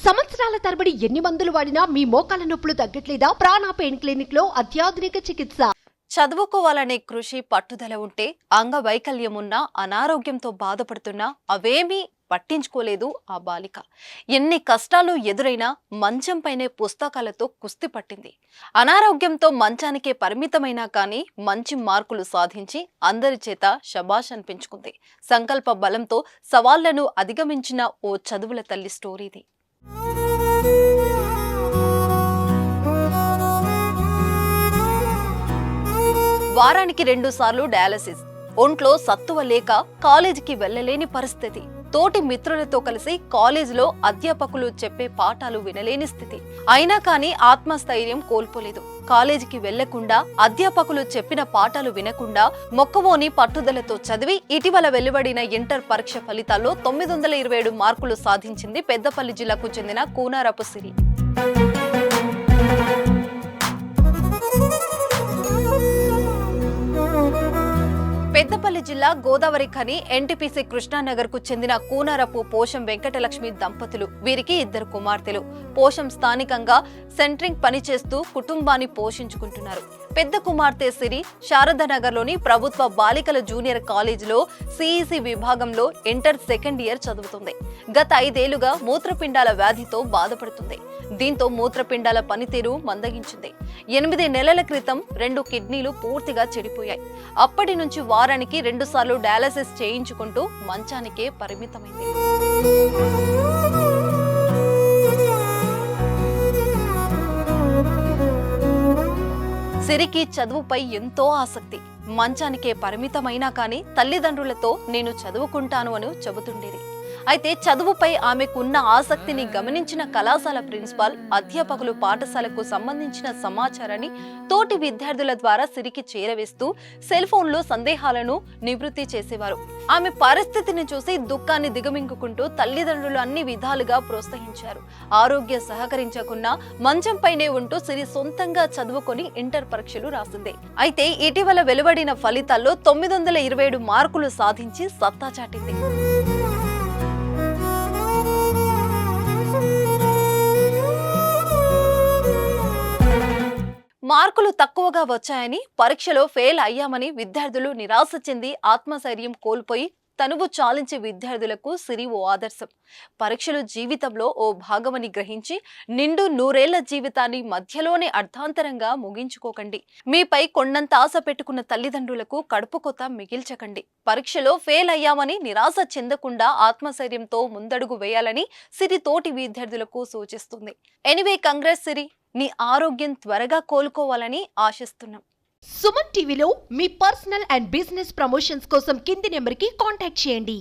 సంవత్సరాల తరబడి ఎన్ని మందులు వాడినా మీ మోకాల నొప్పులు తగ్గట్లేదా? ప్రాణ పెయిన్ క్లినిక్ లో అత్యాధునిక చికిత్స. చదువుకోవాలనే కృషి పట్టుదల ఉంటే అంగవైకల్యం ఉన్నా అనారోగ్యంతో బాధపడుతున్నా అవేమీ పట్టించుకోలేదు ఆ బాలిక. ఎన్ని కష్టాలు ఎదురైనా మంచంపైనే పుస్తకాలతో కుస్తీ పట్టింది. అనారోగ్యంతో మంచానికే పరిమితమైనా కానీ మంచి మార్కులు సాధించి అందరి చేత శబాష్ అనిపించుకుంది. సంకల్ప బలంతో సవాళ్లను అధిగమించిన ఓ చదువుల తల్లి స్టోరీది. వారానికి 2 సార్లు డయాలసిస్, ఒంట్లో సత్తువ లేక కాలేజీకి వెళ్లలేని పరిస్థితి, తోటి మిత్రులతో కలిసి కాలేజీలో అధ్యాపకులు చెప్పే పాఠాలు వినలేని స్థితి. అయినా కానీ ఆత్మస్థైర్యం కోల్పోలేదు. కాలేజీకి వెళ్లకుండా, అధ్యాపకులు చెప్పిన పాఠాలు వినకుండా మొక్కవోని పట్టుదలతో చదివి ఇటీవల వెలువడిన ఇంటర్ పరీక్ష ఫలితాల్లో 927 మార్కులు సాధించింది పెద్దపల్లి జిల్లాకు చెందిన కూనారపు సిరి. పెద్దపల్లి జిల్లా గోదావరి ఖని ఎన్టీపీసీ కృష్ణానగర్ కు చెందిన కూనారపు పోషం వెంకటలక్ష్మి దంపతులు. వీరికి 2 కుమార్తెలు. పోషం స్థానికంగా సెంట్రింగ్ పనిచేస్తూ కుటుంబాన్ని పోషించుకుంటున్నారు. పెద్ద కుమార్తె సిరి శారదానగర్లోని ప్రభుత్వ బాలికల జూనియర్ కాలేజీలో సిఈసి విభాగంలో ఇంటర్ సెకండ్ ఇయర్ చదువుతుంది. గత 5 ఏళ్లుగా మూత్రపిండాల వ్యాధితో బాధపడుతుంది. దీంతో మూత్రపిండాల పనితీరు మందగించింది. 8 నెలల క్రితం 2 కిడ్నీలు పూర్తిగా చెడిపోయాయి. అప్పటి నుంచి వారానికి 2 సార్లు డయాలసిస్ చేయించుకుంటూ మంచానికే పరిమితమైంది. సిరికి చదువుపై ఎంతో ఆసక్తి. మంచానికే పరిమితమైనా కానీ తల్లిదండ్రులతో నేను చదువుకుంటాను అని చెబుతుండేది. అయితే చదువుపై ఆమెకున్న ఆసక్తిని గమనించిన కళాశాల ప్రిన్సిపాల్, అధ్యాపకులు పాఠశాలకు సంబంధించిన సమాచారాన్ని తోటి విద్యార్థుల ద్వారా సిరికి చేరవేస్తూ సెల్ ఫోన్లో సందేహాలను నివృత్తి చేసేవారు. ఆమె పరిస్థితిని చూసి దుఃఖాన్ని దిగమింగుకుంటూ తల్లిదండ్రులు అన్ని విధాలుగా ప్రోత్సహించారు. ఆరోగ్య సహకరించకున్నా మంచంపైనే ఉంటూ సిరి సొంతంగా చదువుకొని ఇంటర్ పరీక్షలు రాసింది. అయితే ఇటీవల వెలువడిన ఫలితాల్లో 927 మార్కులు సాధించి సత్తా చాటింది. మార్కులు తక్కువగా వచ్చాయని, పరీక్షలో ఫెయిల్ అయ్యామని విద్యార్థులు నిరాశ చెంది ఆత్మస్థైర్యం కోల్పోయి తనువు చాలించే విద్యార్థులకు సిరి ఓ ఆదర్శం. పరీక్షలు జీవితంలో ఓ భాగమని గ్రహించి నిండు 100 ఏళ్ల జీవితాన్ని మధ్యలోనే అర్థాంతరంగా ముగించుకోకండి. మీపై కొండంత ఆశ పెట్టుకున్న తల్లిదండ్రులకు కడుపు కొత్త మిగిల్చకండి. పరీక్షలో ఫెయిల్ అయ్యామని నిరాశ చెందకుండా ఆత్మస్థైర్యంతో ముందడుగు వేయాలని సిరి తోటి విద్యార్థులకు సూచిస్తుంది. ఎనీవే, కంగ్రెస్ సిరి, నీ ఆరోగ్యం త్వరగా కోలుకోవాలని ఆశిస్తున్నాం. సుమన్ టీవీలో మీ పర్సనల్ అండ్ బిజినెస్ ప్రమోషన్స్ కోసం కింది నెంబర్కి కాంటాక్ట్ చేయండి.